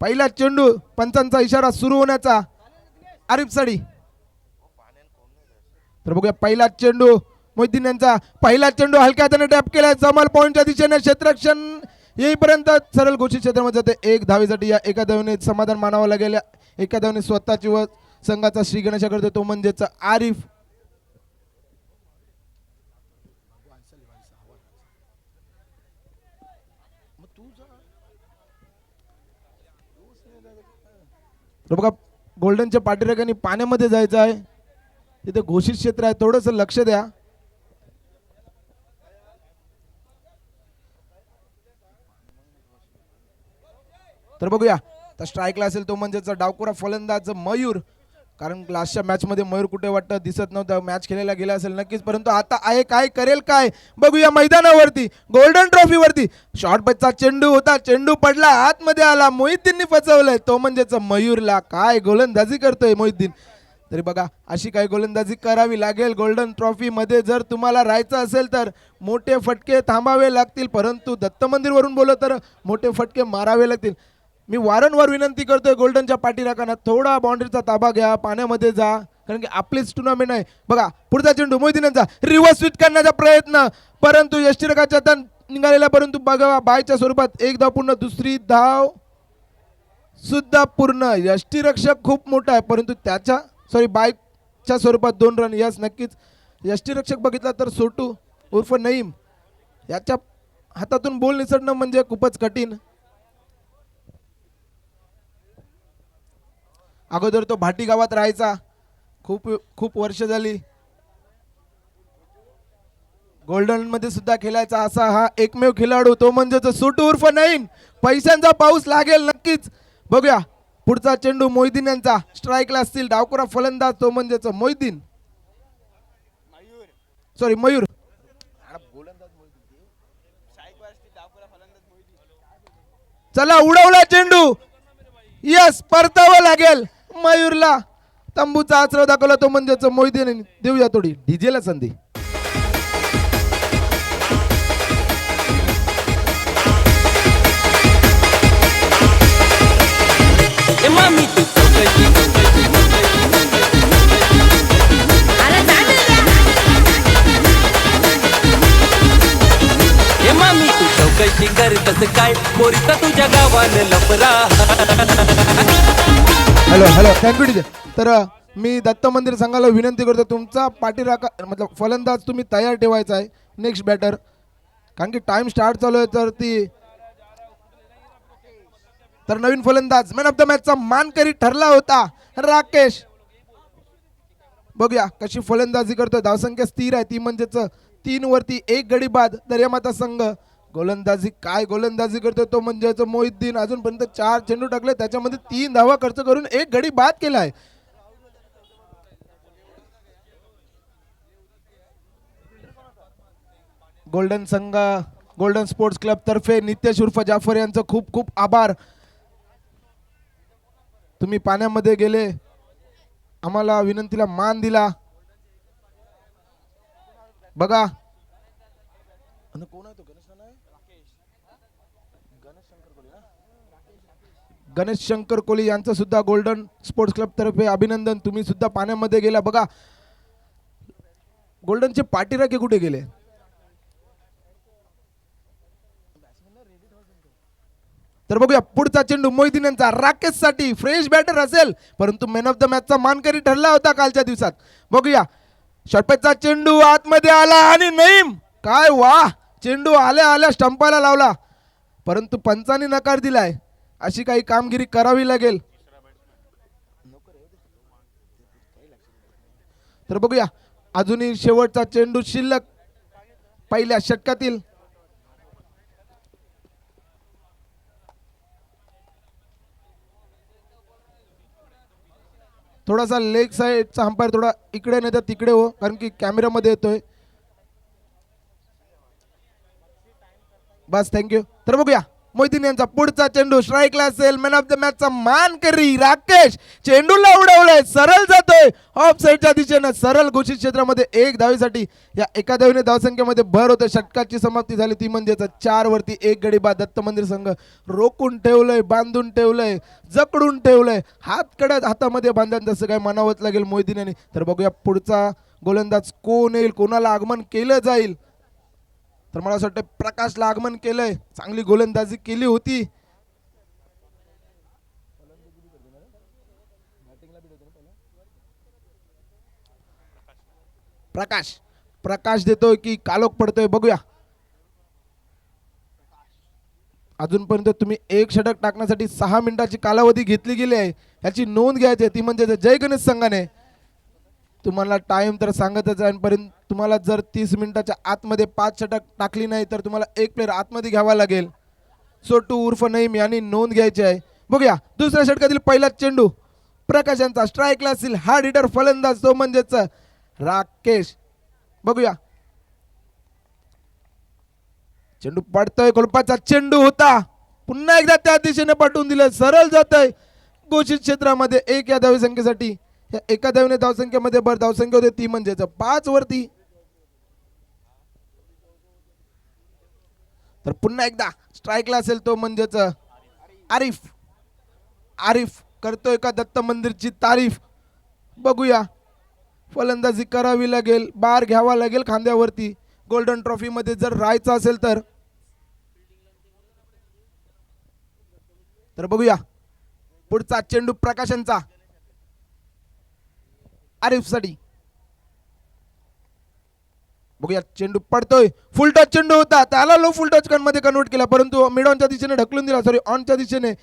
पहिला चेंडू पंचांचा इशारा सुरू होण्याचा आरिफ साडी. तर बघूया पहिला चेंडू मोहिद्दीन यांचा. पहिला चेंडू हलक्या हाताने टॅप केलाय जमाल पॉइंटच्या दिशेने. क्षेत्ररक्षण येईपर्यंत सरळ घोषित क्षेत्रामध्ये जाते. एक धावेसाठी या एका धावेने समाधान मानावं लागेल. एका धावेने स्वतःची व संघाचा श्री गणेशा करतो तो म्हणजेच आरिफ. बघा गोल्डनच्या पाठीराखांनी पाण्यामध्ये जायचं आहे. तिथे घोषित क्षेत्र आहे, थोडस लक्ष द्या. तर बघूया तर स्ट्राईकला असेल तो म्हणजेच डावखुरा फलंदाज मयूर. कारण लास्टच्या मॅच मध्ये मयूर कुठे वाटतं दिसत नव्हतं. मॅच खेळायला गेला असेल नक्कीच, परंतु आता आहे काय करेल काय बघूया मैदानावरती गोल्डन ट्रॉफीवरती. शॉर्ट पिचचा चेंडू होता, चेंडू पडला आतमध्ये आला, मोहिद्दीनने फसवलंय तो म्हणजेच मयूरला. काय गोलंदाजी करतोय मोहिद्दीन. तरी बघा अशी काही गोलंदाजी करावी लागेल गोल्डन ट्रॉफी मध्ये. जर तुम्हाला राहायचं असेल तर मोठे फटके थांबावे लागतील, परंतु दत्त मंदिरवरून बोललो तर मोठे फटके मारावे लागतील. मी वारंवार विनंती करतोय गोल्डनच्या पाठीराखांना थोडा बाउंड्रीचा ताबा घ्या, पाण्यामध्ये जा, कारण की आपलीच टुर्नामेंट आहे. बघा पुढचा चेंडू मोहिद्दीनचा रिव्हर्स स्विच करण्याचा प्रयत्न, परंतु यष्टिरकाच्या हातात निघालेला, परंतु बघा बायच्या स्वरूपात एक धाव पूर्ण, दुसरी धाव सुद्धा पूर्ण. यष्टिरक्षक खूप मोठा आहे, परंतु त्याच्या बायच्या स्वरूपात 2 रन. यस नक्कीच यष्टिरक्षक बघितला तर सोटू उर्फ नईम याच्या हातातून बॉल निसटणं म्हणजे खूपच कठीण. अगोदर तो भाटी गावात राहायचा, खूप वर्ष झाली. गोल्डन मध्ये सुद्धा खेळायचा असा हा एकमेव खेळाडू तो म्हणजेच सोटू उर्फ नईम. पैशांचा पाऊस लागेल नक्कीच. बघूया पुढचा चेंडू मोहिद्दीन यांचा. स्ट्राईकला असतील डावखुरा फलंदाज तो म्हणजेच मोहिद्दीन मयूर. चला उडवला चेंडू. यस परतावं लागेल मयूरला. तंबूचा आश्रय दाखवला तो म्हणजेच मोहिद्दीन. देऊया थोडी डीजेला संधी. चौकशी करतस काय पोरीचा तुझ्या गावानं लफरा. Hello thank you DJ. तर मी दत्त मंदिर संघाला विनंती करतो तुमचा पाठीराखा मतलब फलंदाज तुम्ही तयार ठेवायचा आहे नेक्स्ट बॅटर, कारण की टाइम स्टार्ट चालू आहे. तर नवीन फलंदाज मॅन ऑफ द मॅचचा मानकरी ठरला होता राकेश. बघूया कशी फलंदाजी करतोय. धावसंख्या स्थिर आहे ती म्हणजेच 3 वरती 1 गडी बाद. दर्यामाता संघ गोलंदाजी काय गोलंदाजी करतोय तो म्हणजेच मोहिद्दीन. अजूनपर्यंत 4 चेंडू टाकले, त्याच्यामध्ये 3 धावा खर्च करून 1 गडी बाद केलाय. गोल्डन संघ गोल्डन स्पोर्ट्स क्लब तर्फे नितेश उर्फ जाफर यांचं खूप खूप आभार. तुम्ही पाण्यामध्ये गेले, आम्हाला विनंतीला मान दिला. बघा गणेश शंकर कोली यांचं सुद्धा गोल्डन स्पोर्ट्स क्लब तर्फे अभिनंदन. तुम्ही सुद्धा पाण्यामध्ये गेला. बघा गोल्डनचे पाठीराखे कुठे गेले. तर बघूया पुढचा चेंडू मोहिद्दीन यांचा. राकेश साठी फ्रेश बॅटर असेल, परंतु मॅन ऑफ द मॅचचा मानकरी ठरला होता कालच्या दिवसात. बघूया षटपेचा चेंडू आतमध्ये आला आणि नईम काय वा चेंडू आल्या आल्या स्टंपाला लावला, परंतु पंचांनी नकार दिलाय. अशी काही कामगिरी करावी लागेल. तर बघूया अजूनही शेवटचा चेंडू शिल्लक पहिल्या षटकातील. थोडासा लेग साइडचा अंपायर थोडा इकडे नाही तर तिकडे हो, कारण की कॅमेरामध्ये येतोय. बस थँक्यू. तर बघूया मोहितीन यांचा पुढचा चेंडू स्ट्राईकला असेल. मॅन ऑफ द मॅचचा मानकरी राकेश चेंडूला उडवलाय, सरळ जातोय ऑफ साईडच्या दिशेनं, सरळ घोषित क्षेत्रामध्ये एक धावेसाठी या एका धावेने धावसंख्येमध्ये भर होते. षटकाची समाप्ती झाली ती म्हणजेच 4 वरती 1 गडी बाद. दत्त मंदिर संघ रोखून ठेवलंय, बांधून ठेवलंय, जकडून ठेवलंय, हातकडे हातामध्ये बांधून जसं काय म्हणावंच लागेल मोहितीन यांनी. तर बघूया पुढचा गोलंदाज कोण येईल, कोणाला आगमन केलं जाईल. तर मला असं वाटतं प्रकाशला आगमन केलंय, चांगली गोलंदाजी केली होती. प्रकाश देतोय की कालोख पडतोय बघूया. अजूनपर्यंत तुम्ही एक षटक टाकण्यासाठी 6 मिनिटाची कालावधी घेतली गेली आहे, याची नोंद घ्यायची आहे. ती म्हणजे जय गणेश संघाने तुम्हाला टाइम तर सांगतच आहे, पण तुम्हाला जर 30 मिनिटाच्या आतमध्ये 5 षटक टाकली नाही तर तुम्हाला एक प्लेअर आतमध्ये घ्यावा लागेल. सोटू उर्फ नईम यांनी नोंद घ्यायची आहे. बघूया दुसऱ्या षटकातील पहिला चेंडू प्रकाश यांचा स्ट्राईकला असेल. हार्ड हिटर फलंदाज तो म्हणजेच राकेश. बघूया चेंडू पडतोय, गोलपाचा चेंडू होता, पुन्हा एकदा त्या दिशेने पाठवून दिलं, सरळ जात आहे घोषित क्षेत्रामध्ये. एक या धावसंख्येसाठी या एका धावेने धावसंख्येमध्ये भर. धावसंख्या होते ती म्हणजेच 5 वरती. तर पुन्हा एकदा स्ट्राईकला असेल तो म्हणजेच आरिफ करतोय का दत्त मंदिरची तारीफ. बघूया फलंदाजी करावी लागेल, बार घ्यावा लागेल खांद्यावरती गोल्डन ट्रॉफी मध्ये जर राहायचं असेल तर. तर बघूया पुढचा चेंडू प्रकाशांचा आरिफ साठी. बघूया चेंडू पडतोय, फुल टच चेंडू होता, त्याला लो फुल टच मध्ये कन्वर्ट केला, परंतु मिड ऑनच्या दिशेने ढकलून दिला, सॉरी ऑनच्या दिशेने.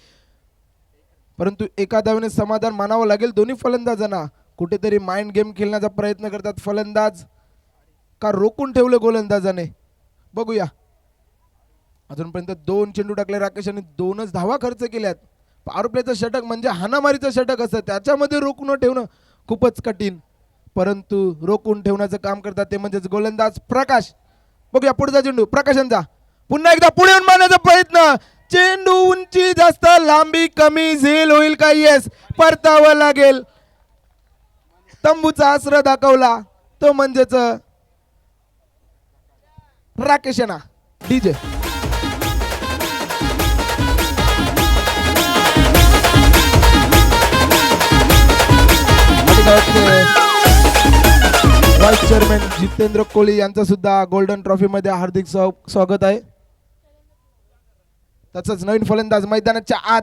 परंतु एका धावेने समाधान मानावं लागेल दोन्ही फलंदाजांना. कुठेतरी माइंड गेम खेळण्याचा प्रयत्न करतात फलंदाज, का रोखून ठेवलं गोलंदाजाने. बघूया अजूनपर्यंत 2 चेंडू टाकले राकेश यांनी, 2च धावा खर्च केल्यात. पॉवर प्लेचं षटक म्हणजे हाणामारीचं षटक असतं, त्याच्यामध्ये रोखून ठेवणं खूपच कठीण, परंतु रोखून ठेवण्याचं काम करतात ते म्हणजेच गोलंदाज प्रकाश. बघूया पुढचा चेंडू प्रकाशांचा, पुन्हा एकदा पुढे येऊन मारण्याचा प्रयत्न, चेंडू उंची जास्त लांबी कमी, झेल होईल का? येस, परतावं लागेल. तंबूचा आसरा दाखवला तो म्हणजेच राकेश यांना. DJ vice chairman Jitendra Kohli यांचं सुद्धा गोल्डन ट्रॉफी मध्ये हार्दिक स्वागत आहे. तसंच नवीन फलंदाज मैदानाच्या आत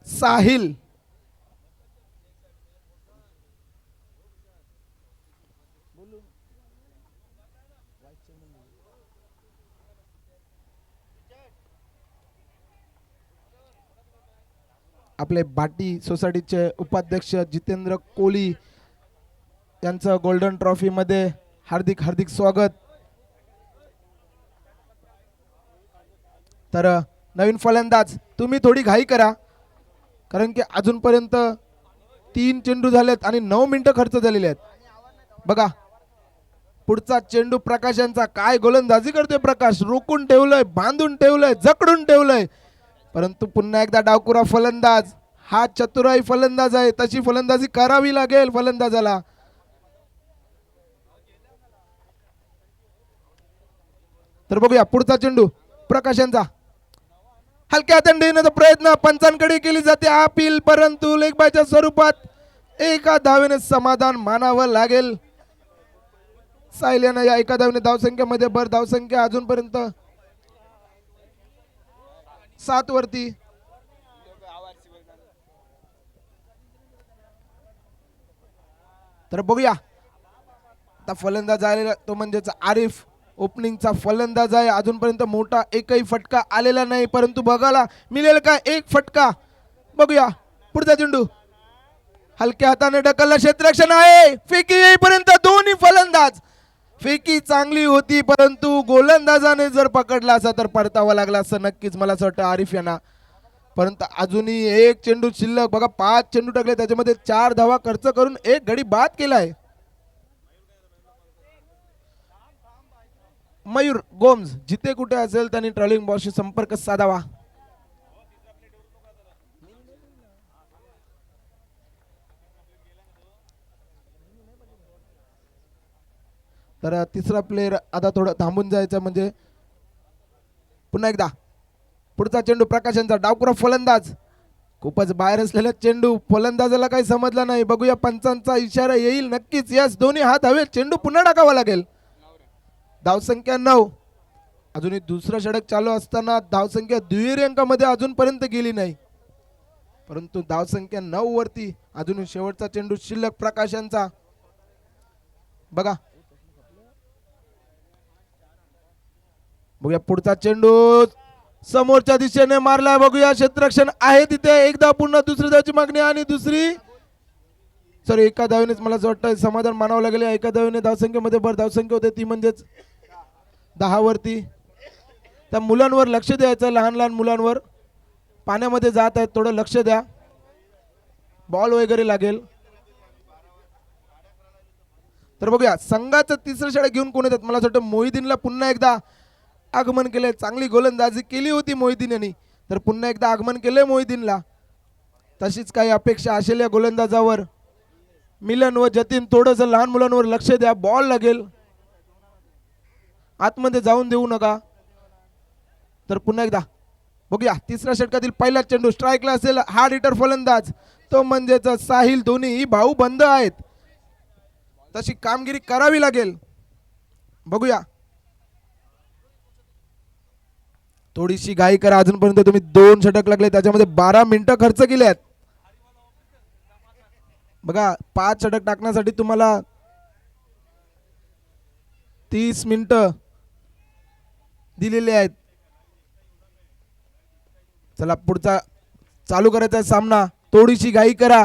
साहिल. आपले बाटी सोसायटीचे उपाध्यक्ष जितेंद्र कोहली यांचं गोल्डन ट्रॉफी मध्ये हार्दिक हार्दिक स्वागत. तर नवीन फलंदाज तुम्ही थोडी घाई करा, कारण की अजूनपर्यंत 3 चेंडू झालेत आणि 9 मिनिटं खर्च झालेले आहेत. बघा पुढचा चेंडू प्रकाशांचा, काय गोलंदाजी करतोय प्रकाश, रोखून ठेवलंय, बांधून ठेवलंय, जकडून ठेवलंय, परंतु पुन्हा एकदा डावकुरा फलंदाज. हा चतुराई फलंदाज आहे, तशी फलंदाजी करावी लागेल फलंदाजाला. तर बघूया पुढचा चेंडू प्रकाशांचा, हलक्या हाताने देण्याचा प्रयत्न पंचांकडे केली जाते अपील, परंतु लेगबायच्या स्वरूपात एका धावेने समाधान मानावं लागेल. सायल्यानं या एका धावेने धावसंख्येमध्ये भर. धावसंख्या अजूनपर्यंत 7 वरती. तर बघूया आता फलंदाज आलेला तो म्हणजेच आरिफ, ओपनिंगचा फलंदाज आहे. अजूनपर्यंत मोठा एकही फटका आलेला नाही, परंतु बघायला मिळेल का एक फटका. बघूया पुढचा चेंडू हलक्या हाताने ढकलला, क्षेत्ररक्षण आहे, फेकी येईपर्यंत दोन्ही फलंदाज. फेकी चांगली होती, परंतु गोलंदाजाने जर पकडला असता तर परतावा लागला असं नक्कीच मला असं वाटतं आरिफ यांना. परंतु अजूनही एक चेंडू शिल्लक. बघा 5 चेंडू टाकले, त्याच्यामध्ये 4 धावा खर्च करून एक गडी बाद केलाय. मयूर गोम्स जिथे कुठे असेल त्यांनी ट्रॉलिंग बॉलशी संपर्क साधावा. तर तिसरा प्लेयर आता थोडं थांबून जायचं, म्हणजे पुन्हा एकदा पुढचा चेंडू प्रकाशांचा, डावकुरा फलंदाज खूपच बाहेर असलेला चेंडू, फलंदाजाला काही समजला नाही. बघूया पंचांचा इशारा येईल नक्कीच. यस, दोन्ही हात हवे, चेंडू पुन्हा टाकावा लागेल. धावसंख्या 9. अजूनही दुसरं षटक चालू असताना धावसंख्या दुहेरी अंकामध्ये अजूनपर्यंत गेली नाही, परंतु धावसंख्या 9 वरती अजूनही शेवटचा चेंडू शिल्लक प्रकाशांचा. बघा बघूया पुढचा चेंडू समोरच्या दिशेने मारला. बघूया क्षेत्ररक्षण आहे तिथे. एकदा पुन्हा दुसरी धावची मागणी आणि दुसरी सॉरी एका धावेनेच मला असं वाटतं समाधान मानावं लागेल. एका धावेने धावसंख्येमध्ये भर धावसंख्या होते ती म्हणजेच 10 वरती. त्या मुलांवर लक्ष द्यायचं, लहान लहान मुलांवर पाण्यामध्ये जात आहेत, थोडं लक्ष द्या. बॉल वगैरे लागेल. तर बघूया संघाचं तिसरं षटक घेऊन कोण येतात. मला असं वाटतं मोहिदीनला पुन्हा एकदा आगमन केलंय. चांगली गोलंदाजी केली होती मोहिदीन यांनी, तर पुन्हा एकदा आगमन केलंय मोहिदीनला. तशीच काही अपेक्षा असेल या गोलंदाजावर. मिलन व जतीन थोडंसं लहान मुलांवर लक्ष द्या. बॉल लागेल, आतमध्ये जाऊन देऊ नका. तर पुन्हा एकदा बघूया तिसऱ्या षटकातील पहिला चेंडू स्ट्राईकला असेल. हार्ड हिटर फलंदाज तो म्हणजेच साहिल. दोन्ही भाऊ बंद आहेत, तशी कामगिरी करावी लागेल. बघूया थोडीशी घाई करा. अजूनपर्यंत तुम्ही 2 षटक लागले, त्याच्यामध्ये 12 मिनिटं खर्च केले आहेत. बघा 5 षटक टाकण्यासाठी तुम्हाला 30 मिनिटं दिलेले आहेत. चला पुढचा चालू करायचा सामना. थोडीशी घाई करा.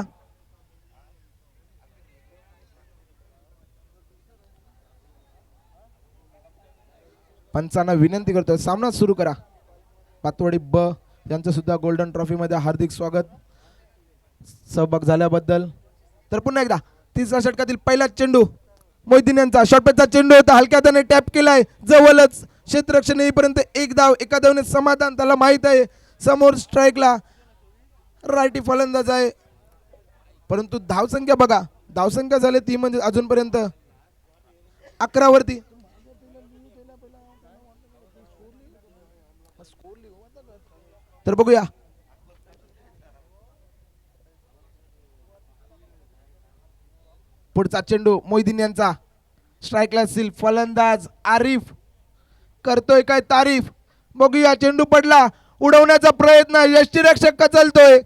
पंचांना विनंती करतोय सामना सुरू करा. पातवाडी ब यांचं सुद्धा गोल्डन ट्रॉफी मध्ये हार्दिक स्वागत सहभाग झाल्याबद्दल. तर पुन्हा एकदा तिसऱ्या षटकातील पहिला चेंडू मोहिदीन यांचा. शॉर्टपिचचा चेंडू होता, हलक्या हाताने टॅप केलाय. जवळच क्षेत्ररक्षण येईपर्यंत एक धाव. एका धावने समाधान. त्याला माहित आहे समोर स्ट्राईकला रायटी फलंदाज आहे, परंतु धावसंख्या बघा. धावसंख्या झाली ती म्हणजे अजूनपर्यंत 11 वरती. तर बघूया पुढचा चेंडू मोहिदीन यांचा. स्ट्राईकला असतील फलंदाज आरिफ करतोय काय तारीफ. बघूया चेंडू पडला, उडवण्याचा प्रयत्न, यष्टीरक्षक कचलतोय,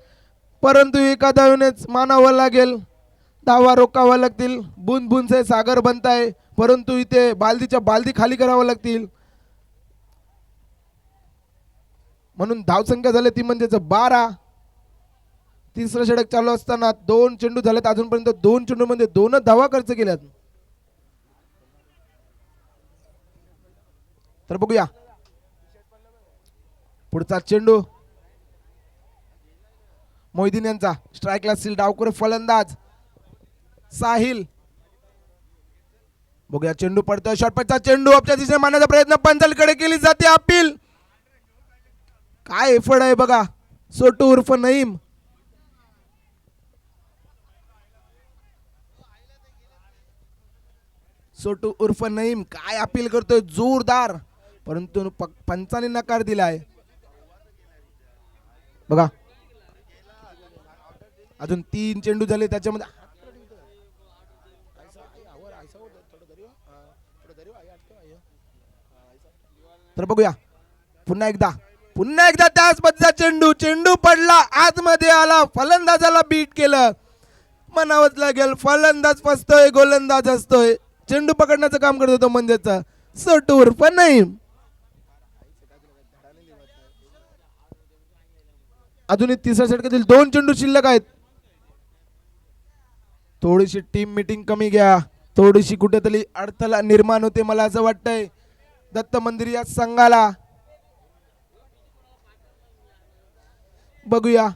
परंतु एका धावेनेच मानावं लागेल. धावा रोखाव्या लागतील. बुंद बुंद से सागर बनताय, परंतु इथे बालदीच्या बालदी खाली करावं लागतील. म्हणून धावसंख्या झाली ती म्हणजे 12. तिसरं षटक चालू असताना 2 चेंडू झालेत. अजूनपर्यंत 2 चेंडू मध्ये 2 धावा खर्च केल्यात. तर बघूया पुढचा चेंडू मोहिदीन यांचा. स्ट्राईकला असतील डावकुरे फलंदाज साहिल. बघूया चेंडू पडतोय. शॉर्टपिचचा चेंडू आपल्या दिशेने मारण्याचा प्रयत्न पंचालकडे केली जाते. अपील काय एफर्ट आहे बघा. सोटू उर्फ नईम. सोटू उर्फ नईम काय अपील करतोय जोरदार, परंतु पंचाने नकार दिलाय. बघा अजून 3 चेंडू झाले त्याच्यामध्ये. तर बघूया पुन्हा एकदा त्याच पद्धतीचा चेंडू पडला, आतमध्ये आला, फलंदाजाला बीट केलं. म्हणावंच लागेल फलंदाज फसतोय, गोलंदाज असतोय. चेंडू पकडण्याचं काम करत होतो म्हणजेच सोटू उर्फ नईम. अजूनही तिसऱ्या षटकातील 2 चेंडू शिल्लक आहेत. थोडीशी टीम मीटिंग कमी घ्या. थोडीशी कुठेतरी अडथळा निर्माण होते मला असं वाटतंय दत्त मंदिर या संघाला. बघूया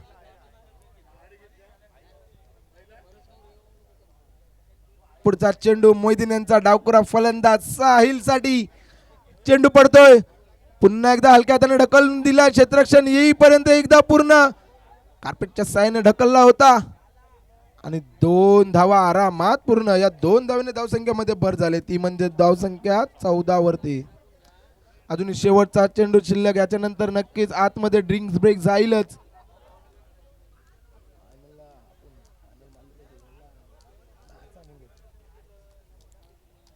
पुढचा चेंडू मोहिदीन यांचा. डावकुरा फलंदाज साहिल साठी. चेंडू पडतोय, पुन्हा एकदा हलक्या हाताने ढकलून दिला, क्षेत्ररक्षण येईपर्यंत एकदा पूर्ण कार्पेटच्या साहाय्याने ढकलला होता आणि 2 धावा आरामात पूर्ण. या 2 धावेने धावसंख्येमध्ये भर झाले, ती म्हणजे धावसंख्या 14 वरती. अजून शेवटचा चेंडू शिल्लक, याच्या नंतर नक्कीच आतमध्ये ड्रिंक्स ब्रेक जाईलच.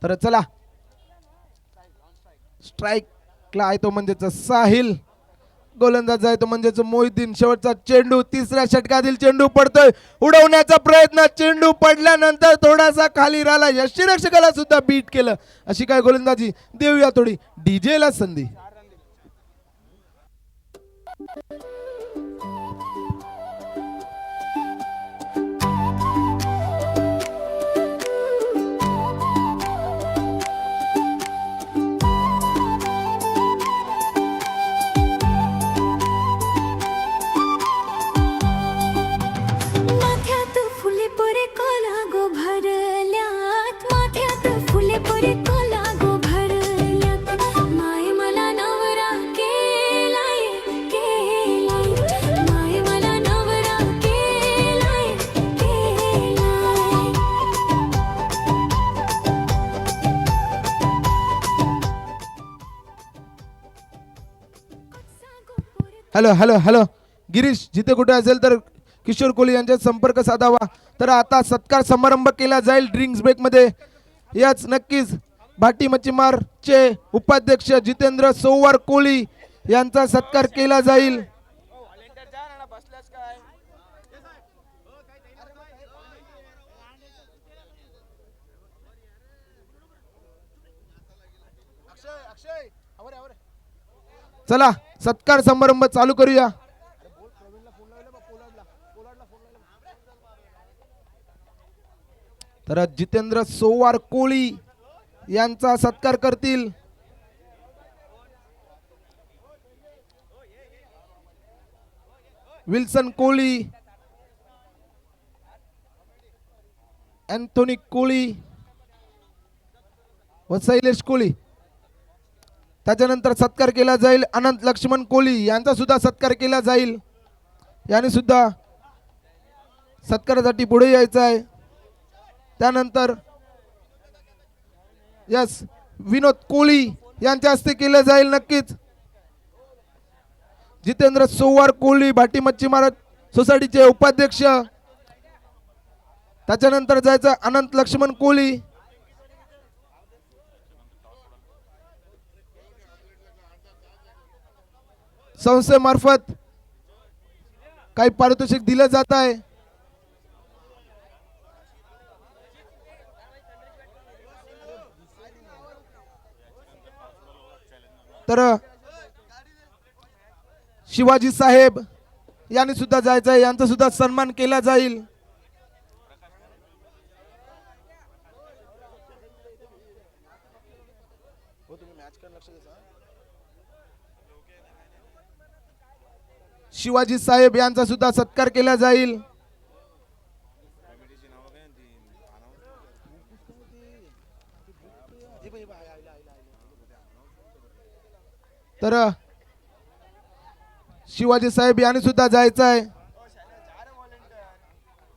तर चला, स्ट्राईकला आहे तो म्हणजेच साहिल, गोलंदाज आहे तो म्हणजेच मोहिद्दीन. शेवटचा चेंडू, तिसऱ्या षटकातील चेंडू पडतोय, उडवण्याचा प्रयत्न, चेंडू पडल्यानंतर थोडासा खाली राहिला, यष्टीरक्षकाला सुद्धा बीट केलं. अशी काय गोलंदाजी, देऊया थोडी डीजेला संधी. माथ्यात फुले परे कोला गो भरल्यात, माथ्यात फुले परे कोला गो भरल्यात, माय मला नवरा केलाय, केलाय, माय मला नवरा केलाय, केलाय. हॅलो हॅलो हॅलो, गिरीश जिथे कुठे असेल तर किशोर कोहली यांच्यात संपर्क साधावा. तर आता सत्कार समारंभ केला जाईल ड्रिंक्स ब्रेक मध्ये. याच नक्कीच भाटी मच्छीमारचे उपाध्यक्ष जितेंद्र सोवार कोहली यांचा सत्कार केला जाईल. चला, सत्कार समारंभ चालू करूया. तर जितेंद्र सोवार कोहली यांचा सत्कार करतील विल्सन कोहली, अँथोनी कोहली व शैलेश कोहली. त्याच्यानंतर सत्कार केला जाईल अनंत लक्ष्मण कोहली यांचा सुद्धा सत्कार केला जाईल. याने सुद्धा सत्कारासाठी पुढे यायचं आहे. त्यानंतर यस विनोद कोहली यांच्या हस्ते केलं जाईल नक्कीच. जितेंद्र सोवार कोहली भाटी मच्छीमार सोसायटीचे उपाध्यक्ष. त्याच्यानंतर जायचं अनंत लक्ष्मण कोहली. संस्थेमार्फत काही पारितोषिक दिलं जात आहे. तर शिवाजी साहेब यांनी सुद्धा जायचं आहे, यांचा सुद्धा सन्मान केला जाईल. शिवाजी साहेब यांचा सुद्धा सत्कार केला जाईल. तर शिवाजी साहेब यांनी सुद्धा जायचं आहे.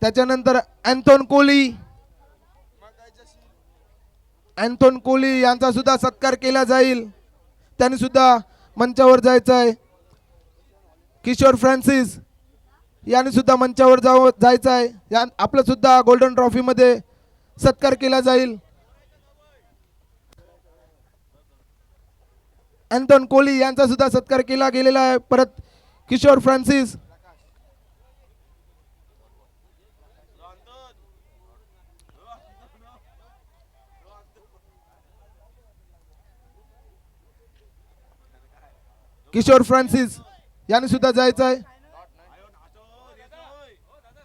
त्याच्यानंतर अँथोन कोहली, अँथोन कोहली यांचा सुद्धा सत्कार केला जाईल. त्यांनी सुद्धा मंचावर जायचं आहे. किशोर फ्रान्सिस यांनी सुद्धा मंचावर जायचं आहे. आपलं सुद्धा गोल्डन ट्रॉफी मध्ये सत्कार केला जाईल. अँथोन कोहली यांचा सुद्धा सत्कार केला गेलेला आहे. परत किशोर फ्रान्सिस, किशोर फ्रान्सिस यांनी सुद्धा जायचं आहे.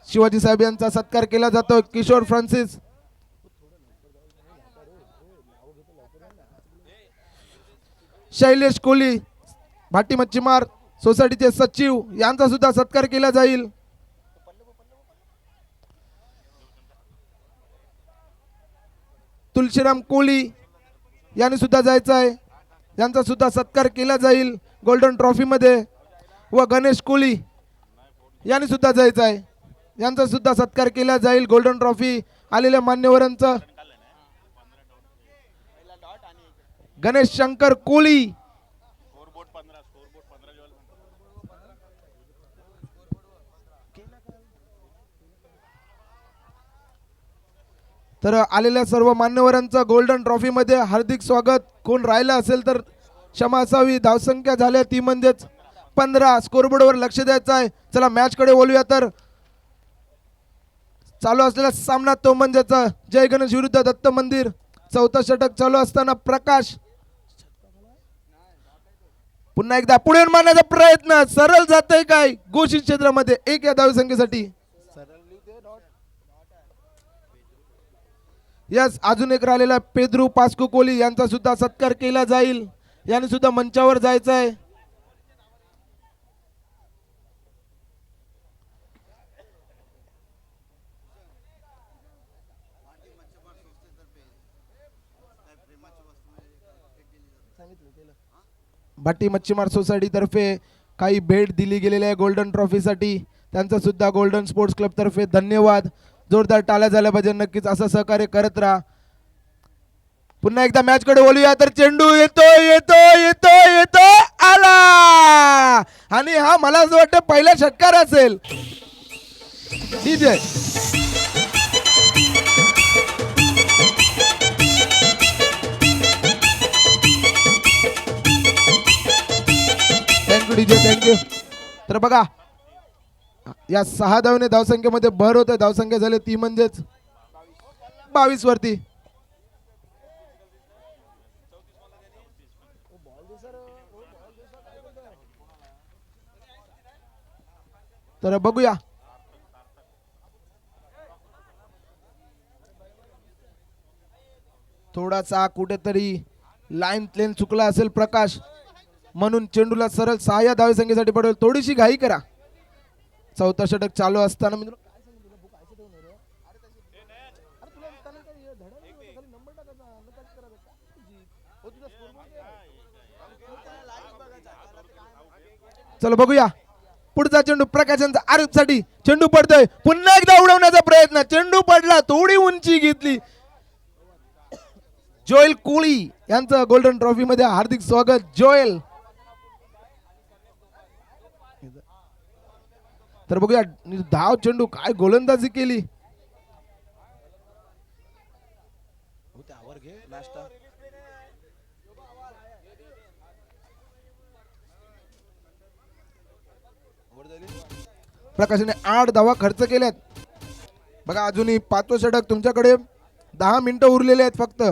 शिवाजी साहेब यांचा सत्कार केला जातो. किशोर फ्रान्सिस, शैलेश कोहली भाटी मच्छीमार सोसायटीचे सचिव यांचा सुद्धा सत्कार केला जाईल. तुलसीराम कोहली यांनी सुद्धा जायचं आहे. यांचा सुद्धा सत्कार केला जाईल गोल्डन ट्रॉफी मध्ये व गणेश कोहली यांनी सुद्धा जायचं आहे यांचा सुद्धा सत्कार केला जाईल गोल्डन ट्रॉफी आलेल्या मान्यवरांचा गणेश शंकर कोहली तर आलेल्या सर्व मान्यवरांचं गोल्डन ट्रॉफी मध्ये हार्दिक स्वागत कोण राहिलं असेल तर क्षमा असावी धावसंख्या झाल्या ती म्हणजेच 15 स्कोरबोर्डवर लक्ष द्यायचं आहे चला मॅच कडे बोलूया तर चालू असलेला सामना तो म्हणजेच जय गणेश विरुद्ध दत्त मंदिर चौथा षटक चालू असताना प्रकाश पुन्हा एकदा पुढे मारण्याचा प्रयत्न सरळ जातोय काय घोषित क्षेत्रामध्ये एक या धावसंख्येसाठी यस अजून एक राहिलेला पेद्रू पास्को कोहली यांचा सुद्धा सत्कार केला जाईल यांनी सुद्धा मंचावर जायचं आहे भाटी मच्छीमार सोसायटी तर्फे काही भेट दिली गेलेली आहे गोल्डन ट्रॉफी साठी त्यांचा सुद्धा गोल्डन स्पोर्ट्स क्लब तर्फे धन्यवाद जोरदार टाळ्या झाल्या पाहिजे नक्कीच असं सहकार्य करत राहा पुन्हा एकदा मॅच कडे बोलूया तर चेंडू येतो आला आणि हा मला असं वाटतं पहिला षटकार असेल डीजे थँक्यू डीजे थँक्यू तर बघा या 6 धावने धावसंख्येमध्ये भर होते धावसंख्या झाले ती म्हणजेच 22 वरती तर बघूया थोडासा कुठेतरी लाईन प्लेन चुकला असेल प्रकाश म्हणून चेंडूला सरळ 6 या धावसंख्येसाठी पडेल थोडीशी घाई करा चौथा षटक चालू असताना चलो बघूया पुढचा चेंडू प्रकाशांचा आरोपसाठी चेंडू पडतोय पुन्हा एकदा उडवण्याचा प्रयत्न चेंडू पडला थोडी उंची घेतली जोएल कोहली यांचं गोल्डन ट्रॉफी मध्ये हार्दिक स्वागत जोएल तर बघूया धाव चेंडू काय गोलंदाजी केली प्रकाशाने 8 धावा खर्च केल्यात बघा अजूनही 5वं षटक तुमच्याकडे 10 मिनिटं उरलेले आहेत फक्त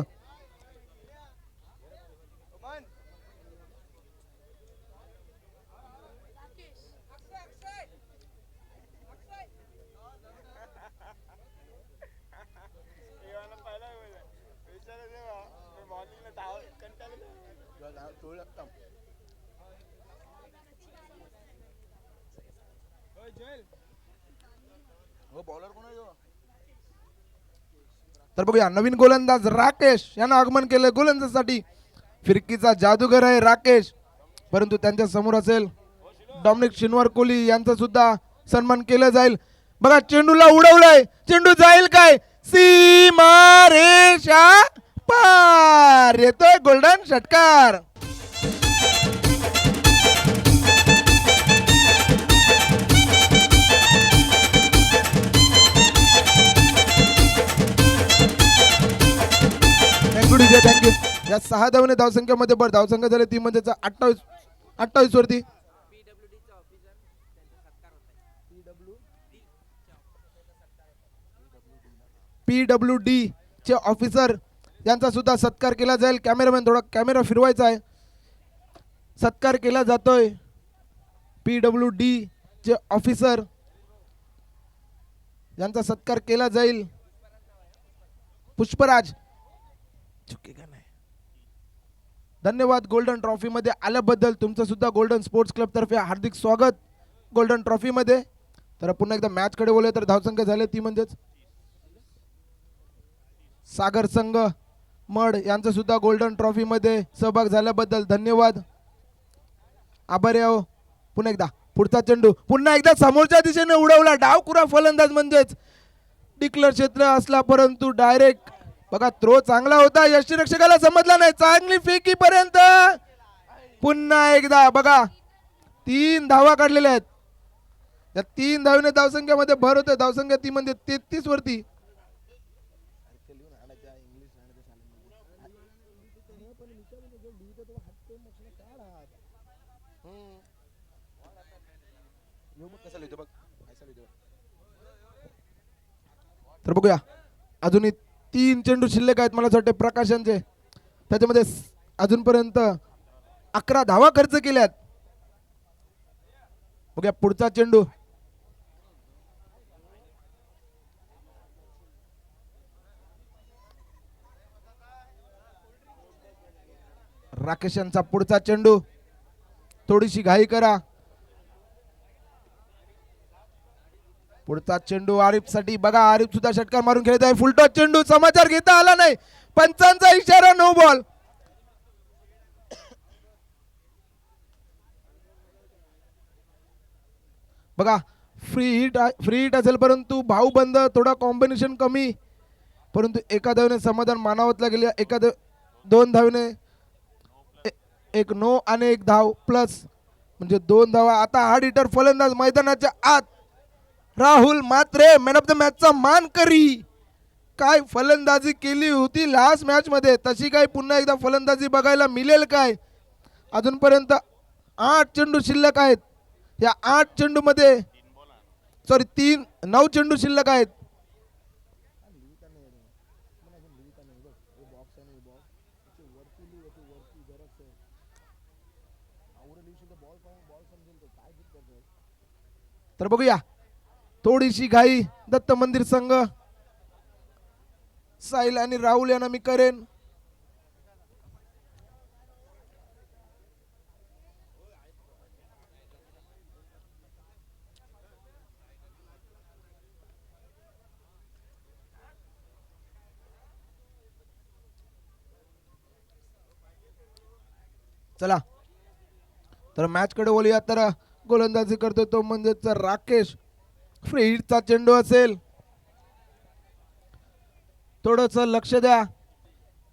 तर बघूया नवीन गोलंदाज राकेश यांना आगमन केलं गोलंदाजीसाठी फिरकीचा जादूगर आहे राकेश परंतु त्यांच्या समोर असेल डॉमिनिक शिनवार कोहली यांचा सुद्धा सन्मान केला जाईल बघा चेंडूला उडवलाय चेंडू जाईल काय सीमा रेषा पार येतोय गोल्डन षटकार थँक्यू या 6 धावने धावसंख्येमध्ये भर धावसंख्या झाली ती म्हणजे 28 वरती PWD चे ऑफिसर यांचा सुद्धा सत्कार केला जाईल कॅमेरामॅन थोडा कॅमेरा फिरवायचा आहे सत्कार केला जातोय PWD चे ऑफिसर यांचा सत्कार केला जाईल पुष्पराज चुकेगा नाही धन्यवाद गोल्डन ट्रॉफी मध्ये आल्याबद्दल तुमचं सुद्धा गोल्डन स्पोर्ट्स क्लब तर्फे हार्दिक स्वागत गोल्डन ट्रॉफी मध्ये तर पुन्हा एकदा मॅच कडे बोलूया तर धावसंख्या झाली ती म्हणजेच सागर संघ मड यांचं सुद्धा गोल्डन ट्रॉफी मध्ये सहभाग झाल्याबद्दल धन्यवाद. आभारी आहो. पुन्हा एकदा पुढचा चेंडू पुन्हा एकदा समोरच्या दिशेने उडवला. डावखुरा फलंदाज म्हणजेच डिक्लेअर क्षेत्र असला परंतु डायरेक्ट बघा थ्रो चांगला होता. यष्टीरक्षकाला समजला नाही. चांगली फेकी पर्यंत पुन्हा एकदा बघा 3 धावा काढलेल्या आहेत. त्या 3 धावेने धावसंख्येमध्ये भर होते. धावसंख्या ती म्हणजे 33 वरती. तर बघूया अजूनही 3 चेंडू शिल्लक आहेत. मला असं वाटतं प्रकाशांचे त्याच्यामध्ये अजूनपर्यंत 11 धावा खर्च केल्यात. बघूया पुढचा चेंडू राकेश यांचा पुढचा चेंडू. थोडीशी घाई करा. पुढचा चेंडू आरिफ साठी बघा. आरिफ सुद्धा षटकार मारून खेळत आहे. फुलटॉस चेंडू. समाचार घेता आला नाही. पंचांचा इशारा. No ball. बघा फ्री हिट असेल परंतु भाऊबंद थोडा कॉम्बिनेशन कमी. परंतु एका धावेने समाधान मानावत लागेल. 2 धावेने एक नो आणि 1 धाव प्लस म्हणजे 2 धावा. आता हार्ड हिटर फलंदाज मैदानाच्या आत राहुल मात्रे मॅन ऑफ द मॅचचा मानकरी. काय फलंदाजी केली होती लास्ट मॅच मध्ये तशी काय पुन्हा एकदा फलंदाजी बघायला मिळेल काय. अजूनपर्यंत 8 चेंडू शिल्लक आहेत. या 8 चेंडू मध्ये 9 चेंडू शिल्लक आहेत. तर बघूया थोडीशी घाई दत्त मंदिर संघ. साहिल आणि राहुल यांना मी करेन. चला तर मॅच कडे बोलूया. तर गोलंदाजी करतोय तो म्हणजेच राकेश. फ्री हिटचा चेंडू असेल. थोडंसं लक्ष द्या.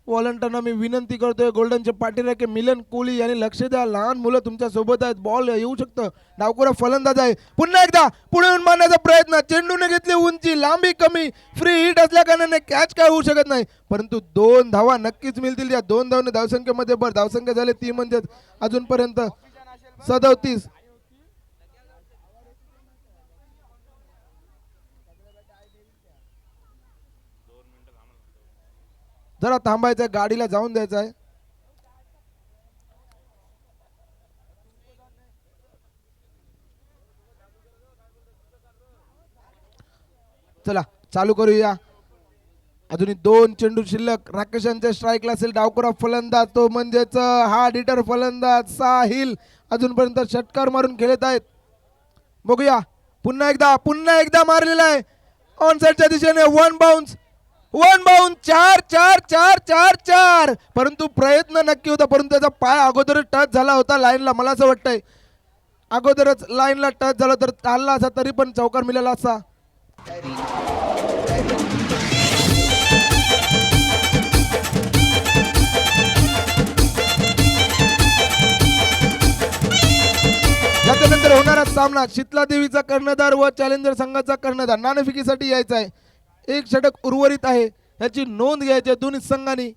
व्हॉलंटियरना मी विनंती करतोय. गोल्डनचे पाठीराखे मिलन कोहली यांनी लक्ष द्या. लहान मुलं तुमच्या सोबत आहेत. बॉल येऊ शकतं. डावखुरा फलंदाज आहे. पुन्हा एकदा पुढे येऊन मारण्याचा प्रयत्न. चेंडूने घेतली उंची. लांबी कमी. फ्री हिट असल्या कारणाने कॅच काय होऊ शकत नाही. परंतु 2 धावा नक्कीच मिळतील. या 2 धावाने धावसंख्येमध्ये भर. धावसंख्या झाली ती म्हणजे अजूनपर्यंत 37. जरा थांबायचं. गाडीला जाऊन द्यायचं आहे. चला चालू करूया. अजूनही 2 चेंडू शिल्लक. राकेशांच्या स्ट्राईकला असेल. डावखुरा फलंदाज तो म्हणजेच हार्ड हिटर फलंदाज साहिल अजूनपर्यंत षटकार मारून खेळत आहेत. बघूया पुन्हा एकदा मारलेला आहे. ऑन साइडच्या दिशेने 1 बाउन्स. 4 परंतु प्रयत्न नक्की होता. परंतु त्याचा पाय अगोदरच टच झाला होता लाईनला. मला असं वाटतंय अगोदरच लाईनला टच झाला तर चालला असा तरी पण चौकार मिळाला असा. याच्यानंतर होणारा सामना शीतला देवीचा कर्णधार व चॅलेंजर संघाचा कर्णधार. नाणेफेकीसाठी यायचा आहे. 1 षटक उर्वरित आहे. याची नोंद घ्यायची आहे दोन्ही संघांनी.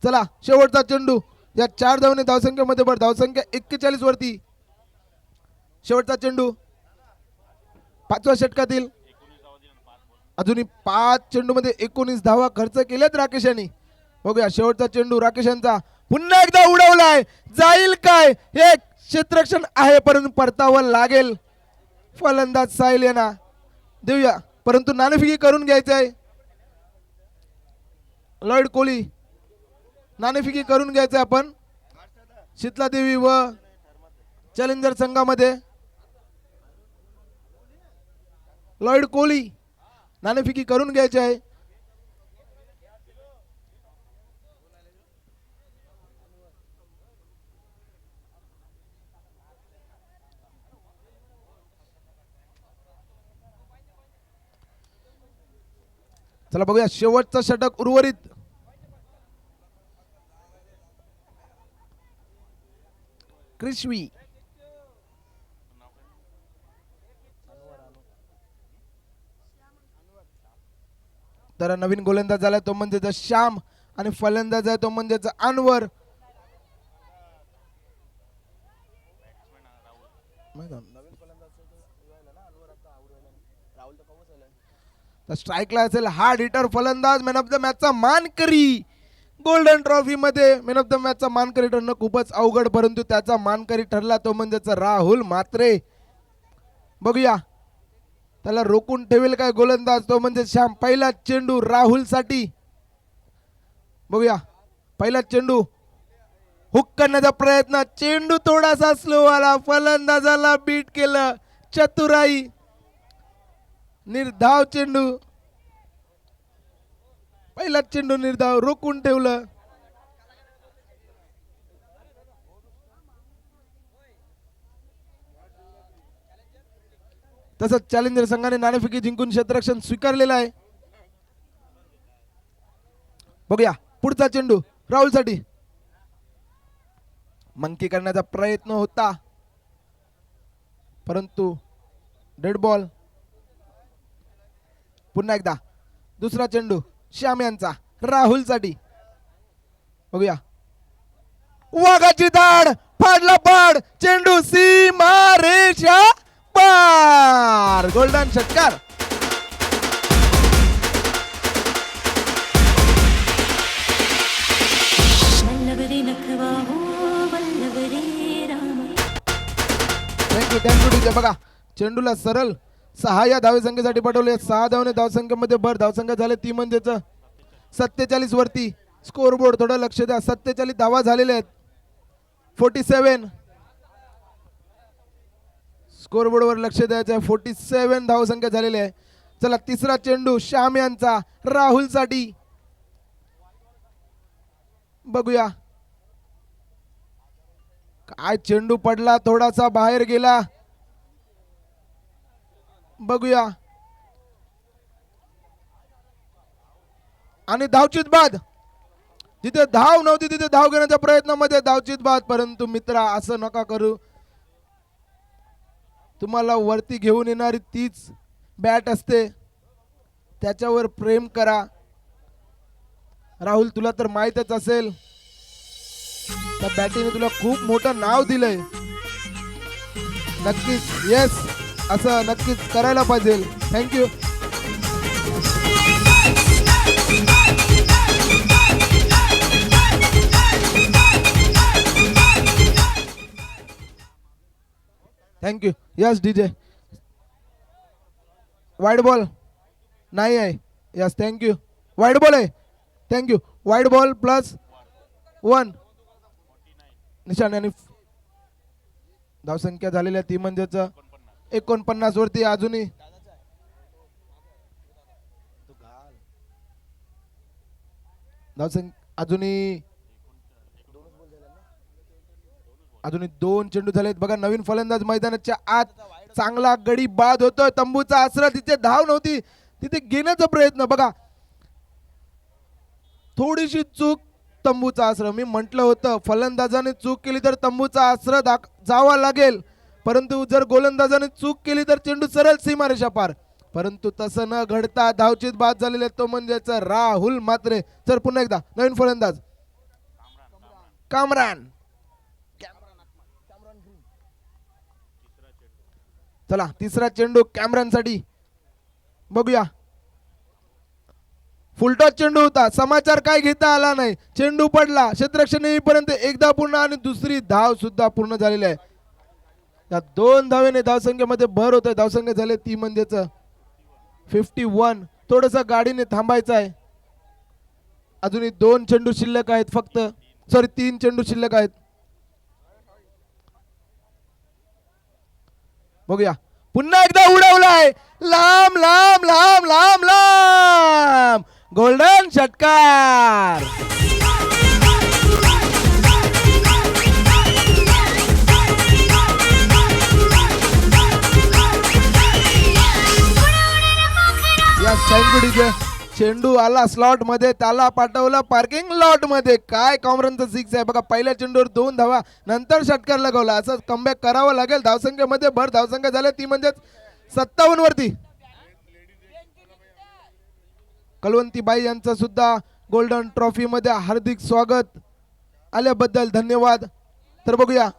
चला शेवटचा चेंडू. या 4 धावने धावसंख्येमध्ये भर. धावसंख्या 41 वरती. शेवटचा चेंडू 5व्या षटकातील. अजूनही 5 चेंडू मध्ये 19 धावा खर्च केल्यात राकेश यांनी. बघूया शेवटचा चेंडू राकेशांचा. पुन्हा एकदा उडवलाय. जाईल काय. हे क्षेत्ररक्षण आहे परंतु परतावं लागेल. फलंदाज साहिल यांना देऊया परंतु नाणेफेकी करून घ्यायचं आहे. लॉर्ड कोहली नाणेफेकी करून घ्यायचं आपण. शीतला देवी व चॅलेंजर संघामध्ये लॉर्ड कोहली नाणेफेकी करून घ्यायचे आहे. चला बघूया शेवटचं षटक उर्वरित. क्रिशवी तर नवीन गोलंदाज झाला तो म्हणजे श्याम आणि फलंदाज आहे तो म्हणजे अनवर. स्ट्राईकला असेल हार्ड हिटर फलंदाज मॅन ऑफ द मॅचचा मानकरी. गोल्डन ट्रॉफी मध्ये मॅन ऑफ द मॅचचा मानकरी ठरणं खूपच अवघड परंतु त्याचा मानकरी ठरला तो म्हणजे राहुल म्हात्रे. बघूया त्याला रोखून ठेवेल काय गोलंदाज तो म्हणजे श्याम. पहिला चेंडू राहुल साठी. बघूया पहिला चेंडू हुक करण्याचा प्रयत्न. चेंडू थोडासा स्लो आला फलंदाजाला बीट केलं. चतुराई निर्धाव चेंडू. पहिला चेंडू निर्धाव रोखून ठेवलं. तसंच चॅलेंजर संघाने नाणेफेकी जिंकून क्षेत्ररक्षण स्वीकारलेलं आहे. बघूया पुढचा चेंडू राहुल साठी. मंकी करण्याचा प्रयत्न होता परंतु डेड बॉल. पुन्हा एकदा दुसरा चेंडू श्याम यांचा राहुल साठी. बघूया वाघाची दाढ फाडला पाड. चेंडू सीमा रेषा पार. गोल्डन षटकार. Thank you DJ. बघा चेंडूला सरळ 6 या धावसंख्येसाठी पाठवले. 6 धावने धावसंख्येमध्ये भर. धावसंख्या झाले ती म्हणजेच 47 वरती. स्कोरबोर्ड थोडं लक्ष द्या. 47 धावा झालेल्या आहेत. 47 स्कोरबोर्ड वर लक्ष द्यायचं आहे. 47 धावसंख्या झालेली आहे. चला तिसरा चेंडू श्याम यांचा राहुल साठी. बघूया काय चेंडू पडला थोडासा बाहेर गेला. बघूया आणि धावचित बाद. जिथे धाव नव्हती तिथे धाव घेण्याच्या प्रयत्नामध्ये धावचित बाद. परंतु मित्रा असं नका करू. तुम्हाला वरती घेऊन येणारी तीच बॅट असते त्याच्यावर प्रेम करा. राहुल तुला तर माहीतच असेल त्या बॅटीने तुला खूप मोठं नाव दिलंय. नक्कीच येस असं नक्कीच करायला पाहिजे. Thank you. Thank you. Yes DJ. Wide ball नाही आहे. Yes thank you. वाईड बॉल आहे. थँक्यू. वाईड बॉल +1 निशाण्याने धावसंख्या झालेल्या ती म्हणजेच 49 वरती. अजूनही धावसंख्या अजूनही 2 चेंडू झालेत. बघा नवीन फलंदाज मैदानाच्या आत. चांगला गडी बाद होतोय. तंबूचा आसरा. तिथे धाव नव्हती तिथे घेण्याचा प्रयत्न. बघा थोडीशी चूक. तंबूचा आसरा. मी म्हटलं होतं फलंदाजाने चूक केली तर तंबूचा आसरा जावा लागेल परंतु जर गोलंदाजाने चूक केली तर चेंडू सरळ सीमारेषा पार. परंतु तसं न घडता धावचित बाद झालेले तो म्हणजेच राहुल म्हात्रे. तर पुन्हा एकदा नवीन फलंदाज कामरान. चला तिसरा चेंडू कॅमरॉन साठी. बघूया फुलटॉस चेंडू होता. समाचार काय घेता आला नाही. चेंडू पडला. क्षेत्ररक्षण येईपर्यंत एकदा पूर्ण आणि दुसरी धाव सुद्धा पूर्ण झालेली आहे. या 2 धावेने धावसंख्येमध्ये भर होत आहे. धावसंख्या झाले ती म्हणजेच 51. थोडस गाडीने थांबायचं आहे. अजूनही 2 चेंडू शिल्लक आहेत. फक्त 3 चेंडू शिल्लक आहेत. बघूया पुन्हा एकदा उडवलाय. लांब लांब लांब लांब लांब. गोल्डन षटकार. Yes thank you DJ. चेंडू आला स्लॉट मध्ये, त्याला पाठवला पार्किंग लॉट मध्ये. काय कॉमरनचा सिक्स आहे बघा. पहिल्या चेंडूवर 2 धावा, नंतर षटकार लगवला. असं कमबॅक करावं लागेल. धावसंख्येमध्ये भर धावसंख्या झाल्या ती म्हणजे 57 वरती. कलवंतीबाई यांचं सुद्धा गोल्डन ट्रॉफी मध्ये हार्दिक स्वागत. आल्याबद्दल धन्यवाद. तर बघूया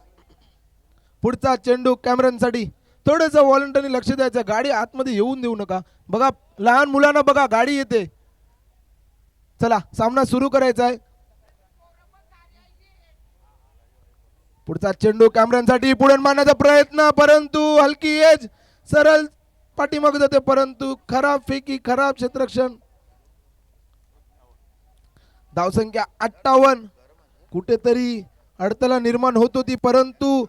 पुढचा चेंडू कॅमेरनसाठी. थोडंसं व्हॉलंटरी लक्ष द्यायचं. गाडी आतमध्ये येऊन देऊ नका. बघा लहान मुलांना बघा गाडी येते. चला सामना सुरू करायचा आहे. पुढचा चेंडू कॅमेरनसाठी. पुढे मारण्याचा प्रयत्न, परंतु हलकी एज, सरळ पाठीमागे जाते, परंतु खराब फेकी, खराब क्षेत्ररक्षण. धावसंख्या 58. कुठेतरी अडथळा निर्माण होत होती, परंतु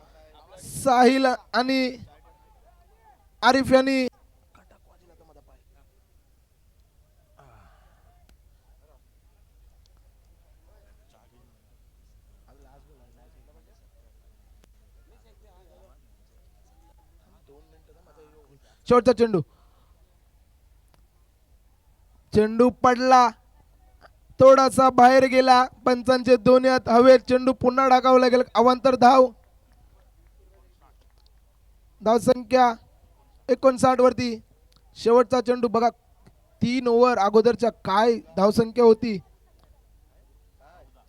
साहिल आणि आरिफ यांनी शेवटचा चेंडू. चेंडू पडला, थोडासा बाहेर गेला. पंचांचे दोन्ही हात हवेत. चेंडू पुन्हा टाकावं लागेल. अवांतर धाव. धावसंख्या 59 वरती. शेवटचा चेंडू बघा. 3 ओव्हर अगोदरच्या काय धावसंख्या होती,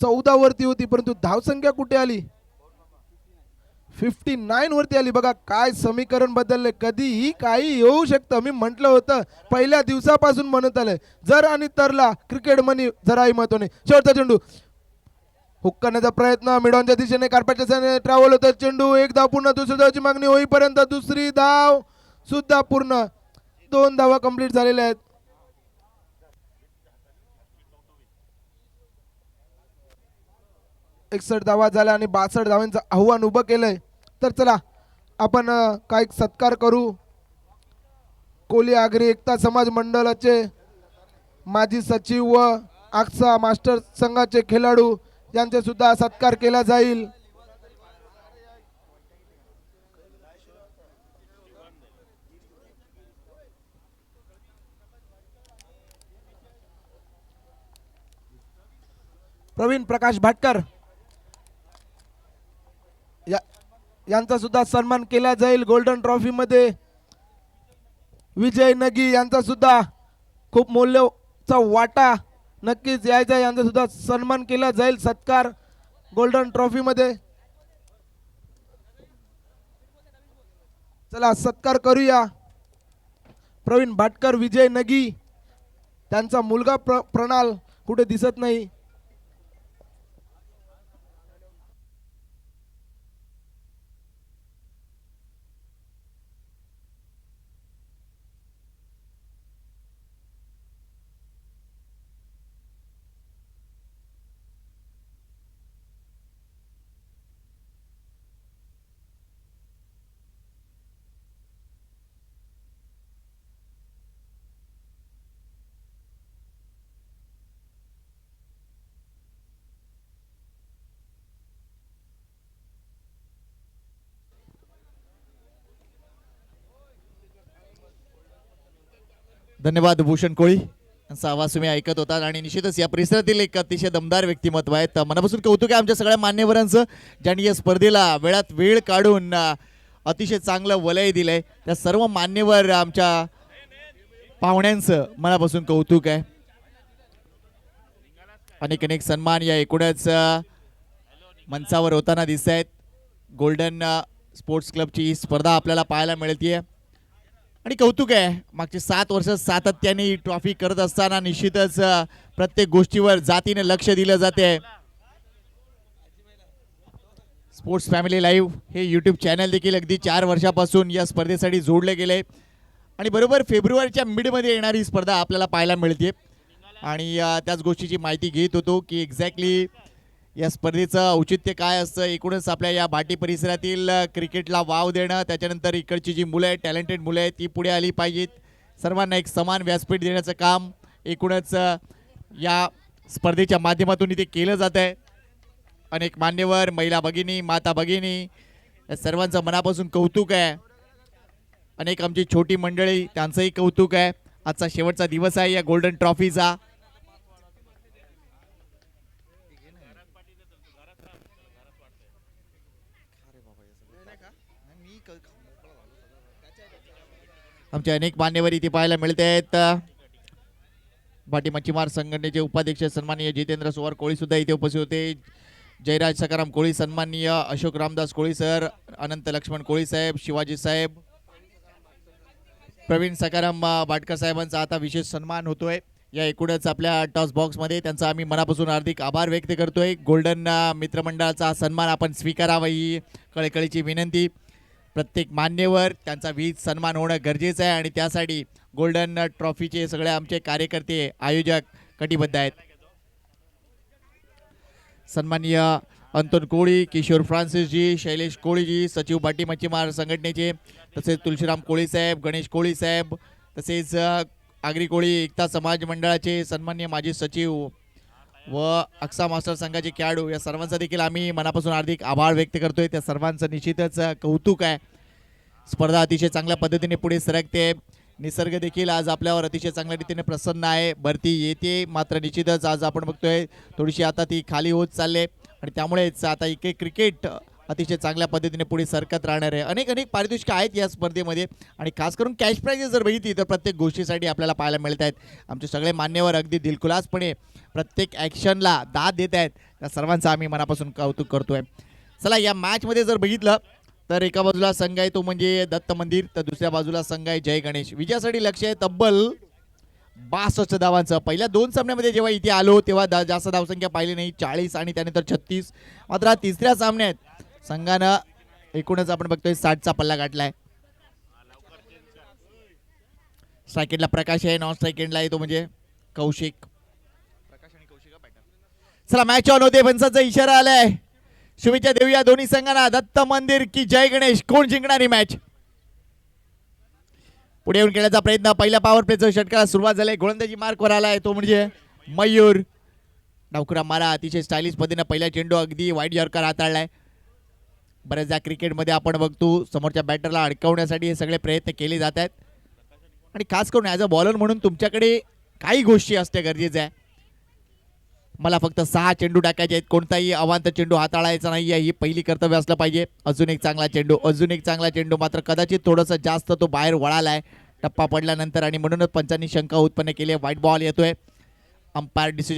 14 वरती होती, परंतु धावसंख्या कुठे आली, 59 वरती आली. बघा काय समीकरण बदलले. कधीही काही येऊ शकतं. मी म्हटलं होतं पहिल्या दिवसापासून म्हणत आलंय, जर आणि तरला क्रिकेट मनी जराही महत्वाने. शेवटचा चेंडू हुक करण्याचा प्रयत्न, मिडॉनच्या दिशेने कार्पेटच्या दिशेने ट्रॅव्हल होतं. चेंडू एक धाव पूर्ण. दुसरी धावची मागणी होईपर्यंत दुसरी धाव सुद्धा पूर्ण. 2 धावा कंप्लीट झालेल्या आहेत. एकसष्ट धावा झाल्या आणि 62 धावांचं आव्हान उभं केलंय. तर चला आपण काही सत्कार करू. कोली आगरी एकता समाज मंडळाचे माजी सचिव व आक्सा मास्टर संघाचे खेळाडू यांचे सुद्धा सत्कार केला जाईल. प्रवीण प्रकाश भाटकर यांचा सुद्धा सन्मान केला जाईल गोल्डन ट्रॉफी मध्ये. विजय नगी यांचा सुद्धा खूप मूल्यचा वाटा नक्कीच यायचा. यांचा सुद्धा सन्मान केला जाईल सत्कार गोल्डन ट्रॉफी मध्ये. चला सत्कार करूया. प्रवीण भाटकर, विजय नगी, त्यांचा मुलगा प्रणाल कुठे दिसत नाही. धन्यवाद भूषण कोळी यांचा आवाज तुम्ही ऐकत होता. आणि निश्चितच या परिसरातील एक अतिशय दमदार व्यक्तिमत्व आहेत. मनापासून कौतुक आहे आमच्या सगळ्या मान्यवरांचं, ज्यांनी या स्पर्धेला वेळात वेळ काढून अतिशय चांगलं वलय दिलंय. त्या सर्व मान्यवर आमच्या पाहुण्यांचं मनापासून कौतुक आहे. अनेक अनेक सन्मान या एकूणच मंचावर होताना दिसत आहेत. गोल्डन स्पोर्ट्स क्लबची ही स्पर्धा आपल्याला पाहायला मिळते आणि कौतुक आहे. मागचे 7 वर्ष सातत्याने ही ट्रॉफी करत असताना निश्चितच प्रत्येक गोष्टीवर जातीने लक्ष दिलं जाते. स्पोर्ट्स फॅमिली लाईव्ह हे यूट्यूब चॅनल देखील अगदी 4 वर्षापासून या स्पर्धेसाठी जोडले गेले आणि बरोबर फेब्रुवारीच्या मिडमध्ये येणारी स्पर्धा आपल्याला पाहायला मिळते. आणि त्याच गोष्टीची माहिती घेत होतो की एक्झॅक्टली या स्पर्धेचं औचित्य काय असतं. एकूणच आपल्या या भाटी परिसरातील क्रिकेटला वाव देणं, त्याच्यानंतर इकडची जी मुलं आहेत, टॅलेंटेड मुलं आहेत, ती पुढे आली पाहिजेत. सर्वांना एक समान व्यासपीठ देण्याचं काम एकूणच या स्पर्धेच्या माध्यमातून इथे केलं जात आहे. अनेक मान्यवर, महिला भगिनी, माता भगिनी, या सर्वांचं मनापासून कौतुक आहे. अनेक आमची छोटी मंडळी, त्यांचंही कौतुक आहे. आजचा शेवटचा दिवस आहे या गोल्डन ट्रॉफीचा. आमचे अनेक मान्यवर इथे पाहायला मिळत आहेत. भाटी मच्छीमार संघटनेचे उपाध्यक्ष सन्माननीय जितेंद्र सोवार कोळी सुद्धा इथे उपस्थित होते. जयराज सकाराम कोळी, सन्माननीय अशोक रामदास कोळी सर, अनंत लक्ष्मण कोळी साहेब, शिवाजी साहेब, प्रवीण सकाराम भाटकर साहेबांचा आता विशेष सन्मान होतोय. या एकूणच आपल्या टॉस बॉक्समध्ये त्यांचा आम्ही मनापासून हार्दिक आभार व्यक्त करतोय. गोल्डन मित्रमंडळाचा सन्मान आपण स्वीकारावा ही कळकळीची विनंती. प्रत्येक मान्यवर त्यांचा विहित सन्मान होणं गरजेचं आहे आणि त्यासाठी गोल्डन ट्रॉफीचे सगळे आमचे कार्यकर्ते आयोजक कटिबद्ध आहेत. सन्माननीय अंतोन कोळी, किशोर फ्रान्सिसजी, शैलेश कोळीजी, सचिव भाटी मच्छीमार संघटनेचे, तसेच तुळशीराम कोळी साहेब, गणेश कोळी साहेब, तसेच आगरी कोळी एकता समाज मंडळाचे सन्माननीय माजी सचिव व अक्सा मास्टर संघाचे खेळाडू, या सर्वांचा देखील आम्ही मनापासून हार्दिक आभार व्यक्त करतोय. त्या सर्वांचं निश्चितच कौतुक आहे. स्पर्धा अतिशय चांगल्या पद्धतीने पुढे सरकते. निसर्ग देखील आज आपल्यावर अतिशय चांगल्या रीतीने प्रसन्न आहे. भरती येते, मात्र निश्चितच आज आपण बघतोय थोडीशी आता ती खाली होत चालले आणि त्यामुळेच आता इथे क्रिकेट अतिशय चांगल्या पद्धतीने पुढे सरकत राहणार आहे. अनेक पारितोषिकं आहेत या स्पर्धेमध्ये आणि खास करून कॅश प्राइजेस जर बघितली तर प्रत्येक गोष्टीसाठी आपल्याला पाहायला मिळत आहेत. आमचे सगळे मान्यवर अगदी दिलखुलासपणे प्रत्येक ॲक्शनला दाद देत आहेत. त्या सर्वांचं आम्ही मनापासून कौतुक करतोय. चला, या मॅचमध्ये जर बघितलं तर एका बाजूला संघ आहे तो म्हणजे दत्त मंदिर, तर दुसऱ्या बाजूला संघ आहे जय गणेश. विजयासाठी लक्ष आहे तब्बल 62 धावांचं. पहिल्या 2 सामन्यामध्ये जेव्हा इथे आलो तेव्हा जास्त धावसंख्या पाहिली नाही, 40 आणि त्यानंतर 36. मात्र तिसऱ्या सामन्यात संघानं एकूणच आपण बघतोय 60चा पल्ला गाठलाय. स्ट्राईक एंडला प्रकाश आहे, नॉन स्ट्राईक एंडला आहे तो म्हणजे कौशिक. चला, मॅच ऑन होते. पंचाचा इशारा आलाय. शुभेच्छा देऊया दोन्ही संघांना. दत्त मंदिर की जय गणेश, कोण जिंकणारी मॅच? पुढे येऊन खेळण्याचा प्रयत्न. पहिल्या पॉवर प्लेचा षटकाला सुरुवात झाली. गोलंदाजी मार्कवर आलाय तो म्हणजे मयूर. डावखुरा मारा अतिशय स्टायलिश पद्धतीने पहिला चेंडू अगदी वाईट यॉर्कर हाताळलाय. बऱ्याचदा क्रिकेटमध्ये आपण बघतो समोरच्या बॅटरला अडकवण्यासाठी हे सगळे प्रयत्न केले जात आहेत आणि खास करून ॲज अ बॉलर म्हणून तुमच्याकडे काही गोष्टी असणे गरजेचं आहे. मला फक्त 6 चेंडू टाकायचे आहेत, कोणताही अवांतर चेंडू हाताळायचा नाही आहे, ही पहिली कर्तव्य असलं पाहिजे. अजून एक चांगला चेंडू, मात्र कदाचित थोडंसं जास्त तो बाहेर वळालाय टप्पा पडल्यानंतर आणि म्हणूनच पंचांनी शंका उत्पन्न केली आहे. व्हाईट बॉल येतोय. Umpire decision